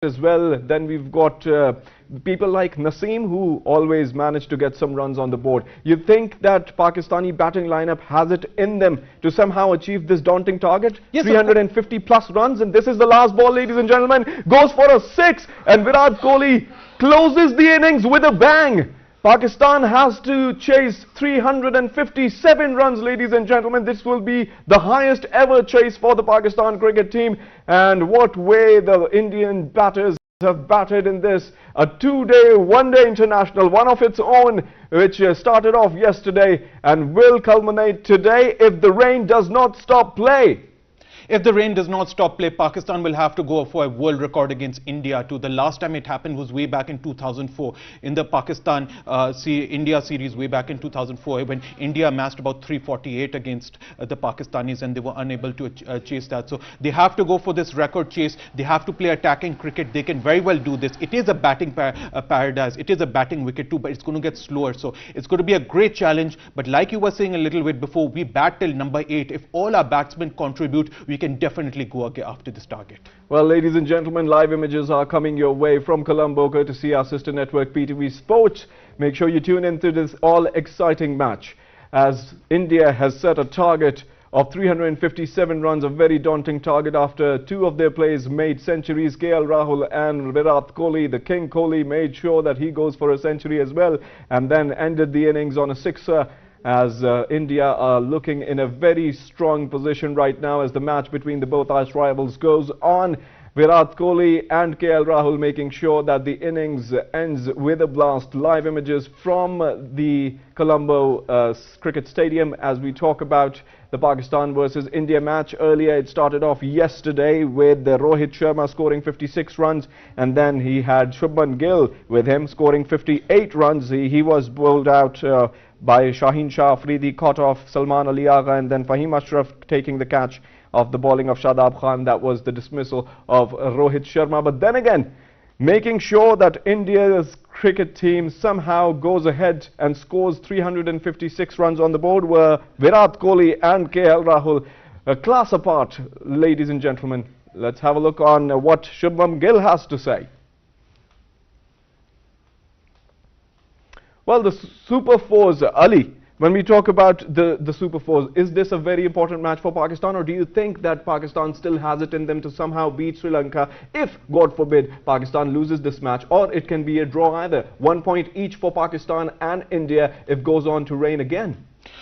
as well. Then we've got people like Naseem, who always manage to get some runs on the board. You think that Pakistani batting lineup has it in them to somehow achieve this daunting target? Yes, 350 plus runs, and this is the last ball, ladies and gentlemen. Goes for a 6, and Virat Kohli closes the innings with a bang. Pakistan has to chase 357 runs, ladies and gentlemen. This will be the highest ever chase for the Pakistan cricket team. And what way the Indian batters have batted in this. A two-day, one-day international, one of its own, which started off yesterday and will culminate today if the rain does not stop play. If the rain does not stop play, Pakistan will have to go for a world record against India too. The last time it happened was way back in 2004 in the Pakistan-India series way back in 2004 when India amassed about 348 against the Pakistanis and they were unable to chase that. So they have to go for this record chase. They have to play attacking cricket. They can very well do this. It is a batting paradise. It is a batting wicket too, but it's going to get slower. So it's going to be a great challenge. But like you were saying a little bit before, we bat till number 8. If all our batsmen contribute, we can definitely go after this target. Well, ladies and gentlemen, live images are coming your way from Colombo courtesy our sister network PTV Sports. Make sure you tune into this all-exciting match as India has set a target of 357 runs, a very daunting target after two of their players made centuries. KL Rahul and Virat Kohli, the King Kohli, made sure that he goes for a century as well and then ended the innings on a sixer. As India are looking in a very strong position right now as the match between the both arch rivals goes on. Virat Kohli and KL Rahul making sure that the innings ends with a blast. Live images from the Colombo Cricket Stadium as we talk about the Pakistan versus India match. Earlier it started off yesterday with Rohit Sharma scoring 56 runs and then he had Shubman Gill with him scoring 58 runs. He was bowled out by Shaheen Shah Afridi, caught off Salman Ali Agha and then Fahim Ashraf taking the catch of the bowling of Shadab Khan. That was the dismissal of Rohit Sharma. But then again, making sure that India's cricket team somehow goes ahead and scores 356 runs on the board were Virat Kohli and KL Rahul. A class apart, ladies and gentlemen. Let's have a look on what Shubman Gill has to say. Well, the Super Fours, Ali, when we talk about the Super Fours, is this a very important match for Pakistan, or do you think that Pakistan still has it in them to somehow beat Sri Lanka if, God forbid, Pakistan loses this match, or it can be a draw either? 1 point each for Pakistan and India if goes on to rain again.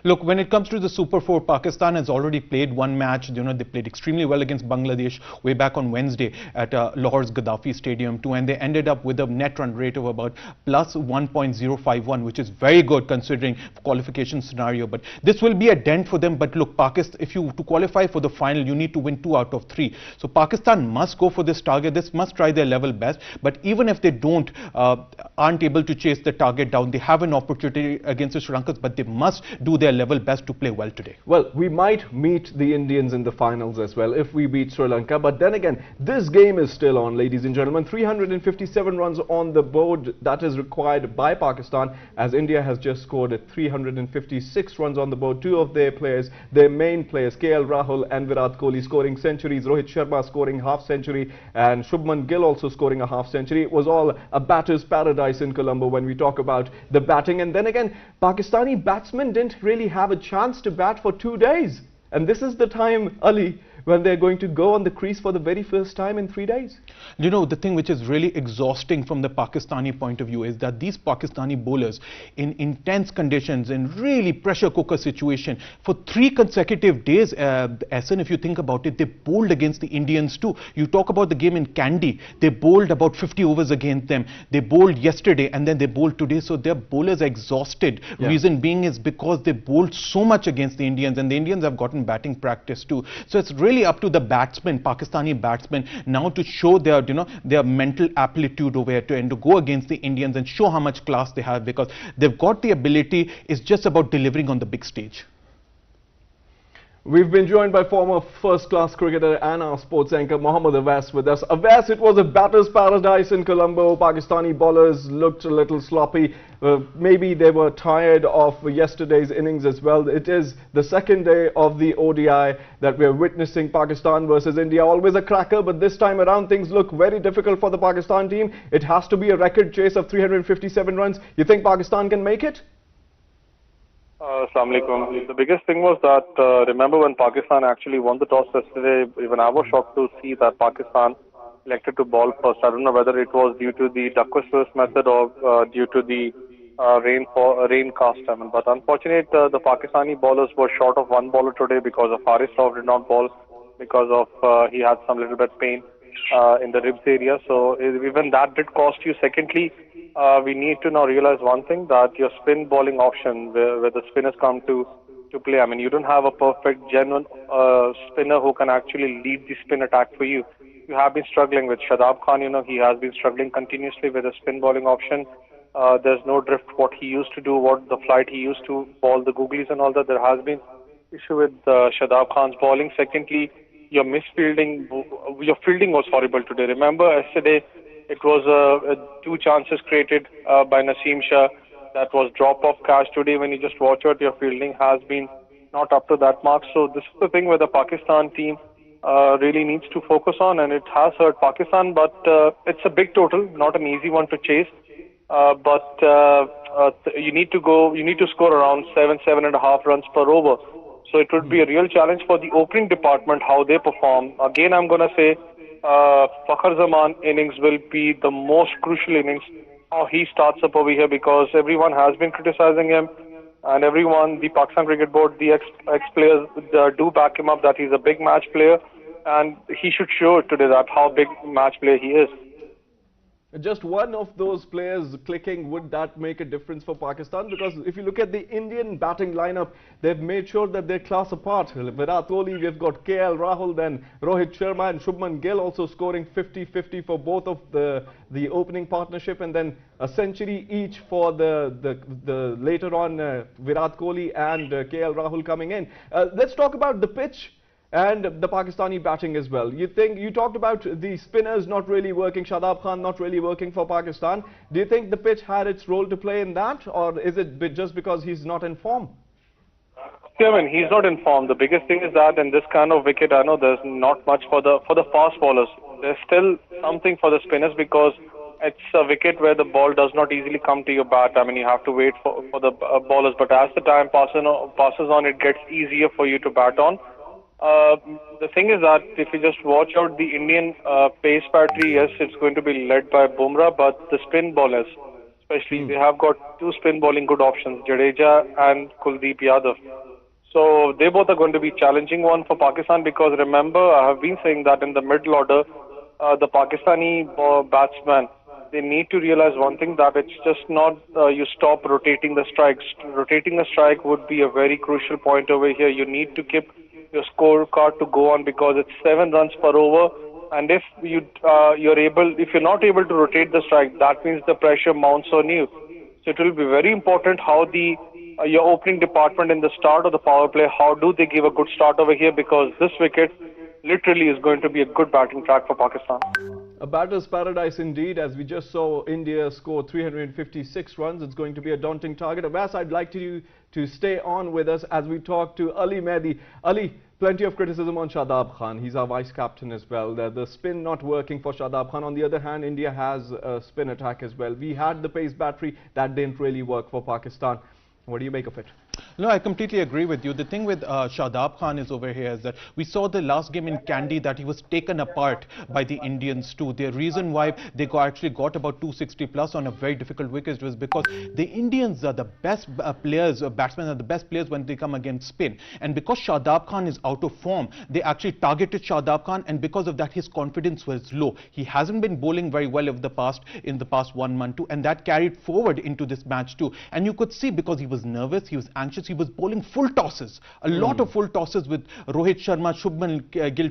Look, when it comes to the Super 4, Pakistan has already played one match. You know, they played extremely well against Bangladesh way back on Wednesday at Lahore's Gaddafi Stadium too, and they ended up with a net run rate of about plus 1.051, which is very good considering qualification scenario. But this will be a dent for them. But look, Pakistan, if you to qualify for the final, you need to win 2 out of 3. So Pakistan must go for this target. This must try their level best. But even if they aren't able to chase the target down, they have an opportunity against the Sri Lankans, but they must do their level best to play well today. Well, we might meet the Indians in the finals as well if we beat Sri Lanka, but then again, this game is still on, ladies and gentlemen. 357 runs on the board, that is required by Pakistan, as India has just scored 356 runs on the board. Two of their players, their main players, KL Rahul and Virat Kohli, scoring centuries. Rohit Sharma scoring half century and Shubman Gill also scoring a half century. It was all a batter's paradise in Colombo when we talk about the batting. And then again, Pakistani batsmen didn't really have a chance to bat for 2 days. And this is the time, Ali, when they're going to go on the crease for the very first time in 3 days. You know, the thing which is really exhausting from the Pakistani point of view is that these Pakistani bowlers in intense conditions, in really pressure cooker situation, for 3 consecutive days, Ehsan, if you think about it, they bowled against the Indians too. You talk about the game in Kandy, they bowled about 50 overs against them. They bowled yesterday and then they bowled today. So their bowlers are exhausted. Yeah. Reason being is because they bowled so much against the Indians and the Indians have gotten batting practice too. So it's really up to the batsmen, Pakistani batsmen, now to show their, their mental aptitude over here and to go against the Indians and show how much class they have, because they've got the ability. It's just about delivering on the big stage. We've been joined by former first-class cricketer and our sports anchor Mohammad Awais with us. Awais, it was a batter's paradise in Colombo. Pakistani bowlers looked a little sloppy. Maybe they were tired of yesterday's innings as well. It is the second day of the ODI that we're witnessing, Pakistan versus India. Always a cracker, but this time around things look very difficult for the Pakistan team. It has to be a record chase of 357 runs. You think Pakistan can make it? Assalamu alaikum. The biggest thing was that, remember when Pakistan actually won the toss yesterday, even I was shocked to see that Pakistan elected to bowl first. I don't know whether it was due to the duck first method or due to the rain cast. But unfortunately, the Pakistani bowlers were short of one bowler today because of Haris Rauf did not bowl because of he had some little bit pain in the ribs area. So even that did cost you. Secondly, we need to now realize one thing, that your spin bowling option where the spinners come to play. I mean, you don't have a perfect, genuine spinner who can actually lead the spin attack for you. You have been struggling with Shadab Khan. He has been struggling continuously with a spin bowling option. There's no drift what he used to do, what the flight he used to bowl the googlies and all that. There has been issue with Shadab Khan's bowling. Secondly, your misfielding, your fielding was horrible today. Remember yesterday, it was two chances created by Naseem Shah. That was drop-off catch. Today, when you just watch out, your fielding has been not up to that mark. So this is the thing where the Pakistan team really needs to focus on, and it has hurt Pakistan. But it's a big total, not an easy one to chase. You need to score around 7.5 runs per over. So it would be a real challenge for the opening department, how they perform. Again, I'm going to say Fakhar Zaman innings will be the most crucial innings, how he starts up over here, because everyone has been criticizing him, and everyone, the Pakistan Cricket Board, the ex-players do back him up that he's a big match player, and he should show it today that how big match player he is. Just one of those players clicking, would that make a difference for Pakistan? Because if you look at the Indian batting lineup, they've made sure that they're class apart. Virat Kohli, we've got KL Rahul, then Rohit Sharma and Shubman Gill also scoring 50-50 for both of the opening partnership, and then a century each for the later on Virat Kohli and KL Rahul coming in. Let's talk about the pitch and the Pakistani batting as well. You talked about the spinners not really working, Shadab Khan not really working for Pakistan. Do you think the pitch had its role to play in that, or is it just because he's not in form? Yeah, I mean, he's not in form. The biggest thing is that in this kind of wicket, I know there's not much for the fast bowlers. There's still something for the spinners because it's a wicket where the ball does not easily come to your bat. I mean, you have to wait for the bowlers, but as the time passes on, it gets easier for you to bat on. The thing is that if you just watch out the Indian pace battery, yes, it's going to be led by Bumrah, but the spin bowlers, especially, they have got two spin bowling good options, Jadeja and Kuldeep Yadav. So they both are going to be challenging one for Pakistan, because remember, I have been saying that in the middle order, the Pakistani batsmen, they need to realize one thing, that it's just not you stop rotating the strikes. Rotating a strike would be a very crucial point over here. You need to keep your scorecard to go on, because it's 7 runs per over, and if if you're not able to rotate the strike, that means the pressure mounts on you. So it will be very important how your opening department in the start of the power play, how do they give a good start over here, because this wicket literally is going to be a good batting track for Pakistan. A batter's paradise indeed, as we just saw India score 356 runs. It's going to be a daunting target. Awais, I'd like you to stay on with us as we talk to Ali Mehdi. Ali, plenty of criticism on Shadab Khan. He's our vice captain as well. The spin not working for Shadab Khan. On the other hand, India has a spin attack as well. We had the pace battery that didn't really work for Pakistan. What do you make of it? No, I completely agree with you. The thing with Shadab Khan is over here is that we saw the last game in Kandy that he was taken apart by the Indians too. The reason why they actually got about 260 plus on a very difficult wicket was because the Indians are the best batsmen are the best players when they come against spin. And because Shadab Khan is out of form, they actually targeted Shadab Khan, and because of that his confidence was low. He hasn't been bowling very well in the past 1 month too, and that carried forward into this match too. And you could see, because he was nervous, he was anxious. He was bowling full tosses, a lot of full tosses with Rohit Sharma, Shubman Gill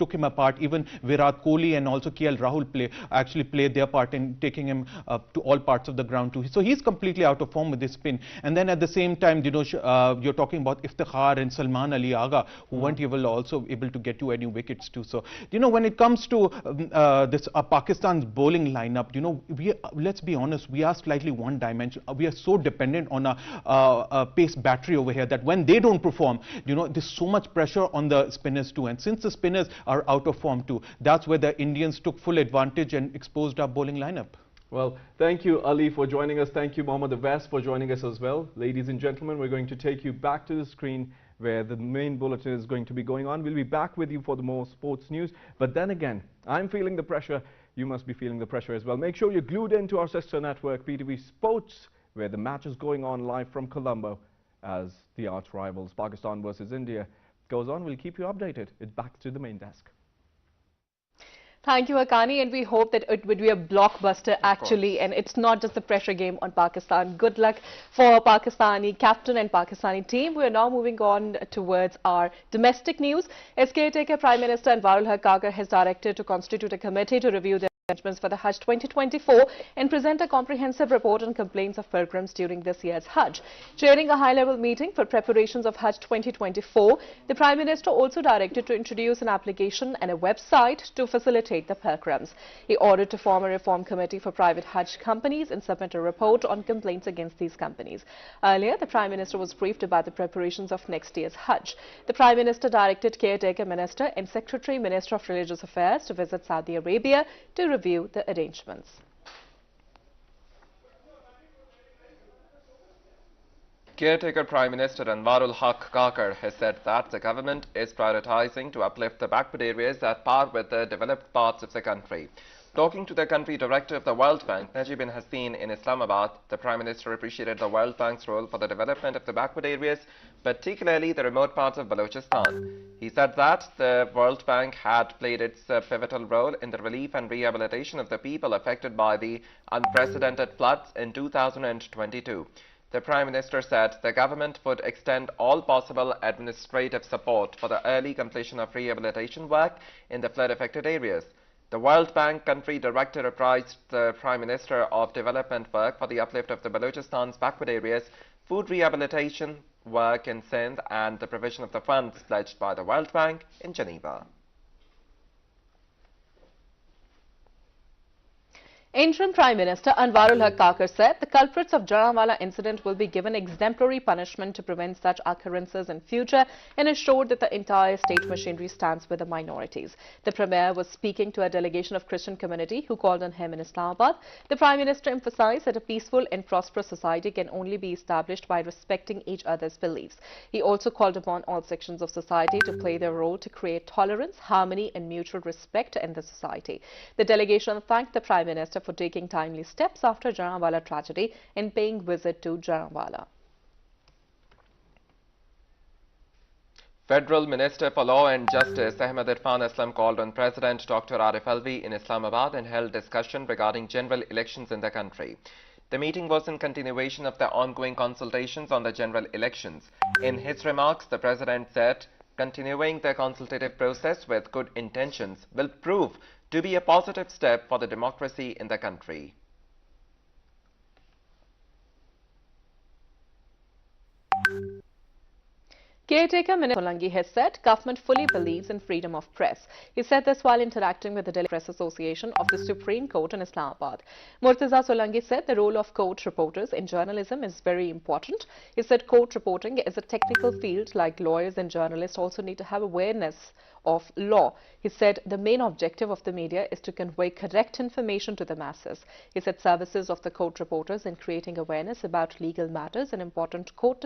took him apart. Even Virat Kohli and also KL Rahul actually played their part in taking him to all parts of the ground too. So he's completely out of form with his spin. And then at the same time, you know, you're talking about Iftikhar and Salman Ali Agha, who weren't also able to get you any wickets too. So, you know, when it comes to this Pakistan's bowling lineup, you know, let's be honest, we are slightly one-dimensional. We are so dependent on a pace battery over here that when they don't perform, you know, there's so much pressure on the spinners too. And since the spinners are out of form too, that's where the Indians took full advantage and exposed our bowling lineup. Well, thank you, Ali, for joining us. Thank you, Mohammad Awais, for joining us as well. Ladies and gentlemen, we're going to take you back to the screen where the main bulletin is going to be going on. We'll be back with you for the more sports news. But then again, I'm feeling the pressure. You must be feeling the pressure as well. Make sure you're glued into our sister network, PTV Sports, where the match is going on live from Colombo as the arch rivals, Pakistan versus India, goes on. We'll keep you updated. It's back to the main desk. Thank you, Haqqani, and we hope that it would be a blockbuster actually, and it's not just a pressure game on Pakistan. Good luck for Pakistani captain and Pakistani team. We are now moving on towards our domestic news. As caretaker Prime Minister Anwarul Haque Kakar has directed to constitute a committee to review the arrangements for the Hajj 2024 and present a comprehensive report on complaints of pilgrims during this year's Hajj. Chairing a high-level meeting for preparations of Hajj 2024, the Prime Minister also directed to introduce an application and a website to facilitate the pilgrims. He ordered to form a reform committee for private Hajj companies and submit a report on complaints against these companies. Earlier, the Prime Minister was briefed about the preparations of next year's Hajj. The Prime Minister directed Caretaker Minister and Secretary Minister of Religious Affairs to visit Saudi Arabia to review the arrangements. Caretaker Prime Minister Anwarul Haque Kakar has said that the government is prioritizing to uplift the backward areas at par with the developed parts of the country. Talking to the country director of the World Bank, Najibin Haseen, in Islamabad, the Prime Minister appreciated the World Bank's role for the development of the backward areas, particularly the remote parts of Balochistan. He said that the World Bank had played its pivotal role in the relief and rehabilitation of the people affected by the unprecedented floods in 2022. The Prime Minister said the government would extend all possible administrative support for the early completion of rehabilitation work in the flood-affected areas. The World Bank country director apprised the Prime Minister of development work for the uplift of the Balochistan's backward areas, food rehabilitation work in Sindh, and the provision of the funds pledged by the World Bank in Geneva. Interim Prime Minister Anwarul Haque Kakar said the culprits of Jallianwala incident will be given exemplary punishment to prevent such occurrences in future and assured that the entire state machinery stands with the minorities. The Premier was speaking to a delegation of Christian community who called on him in Islamabad. The Prime Minister emphasized that a peaceful and prosperous society can only be established by respecting each other's beliefs. He also called upon all sections of society to play their role to create tolerance, harmony and mutual respect in the society. The delegation thanked the Prime Minister for taking timely steps after Jallianwala tragedy and paying visit to Jallianwala. Federal Minister for Law and Justice Ahmed Irfan Aslam called on President Dr. Arif Alvi in Islamabad and held discussion regarding general elections in the country. The meeting was in continuation of the ongoing consultations on the general elections. In his remarks, the President said, continuing the consultative process with good intentions will prove to be a positive step for the democracy in the country. Caretaker Minister Solanki has said government fully believes in freedom of press. He said this while interacting with the Delhi Press Association of the Supreme Court in Islamabad. Murtaza Solanki said the role of court reporters in journalism is very important. He said court reporting is a technical field like lawyers and journalists also need to have awareness of law. He said the main objective of the media is to convey correct information to the masses. He said services of the court reporters in creating awareness about legal matters and important court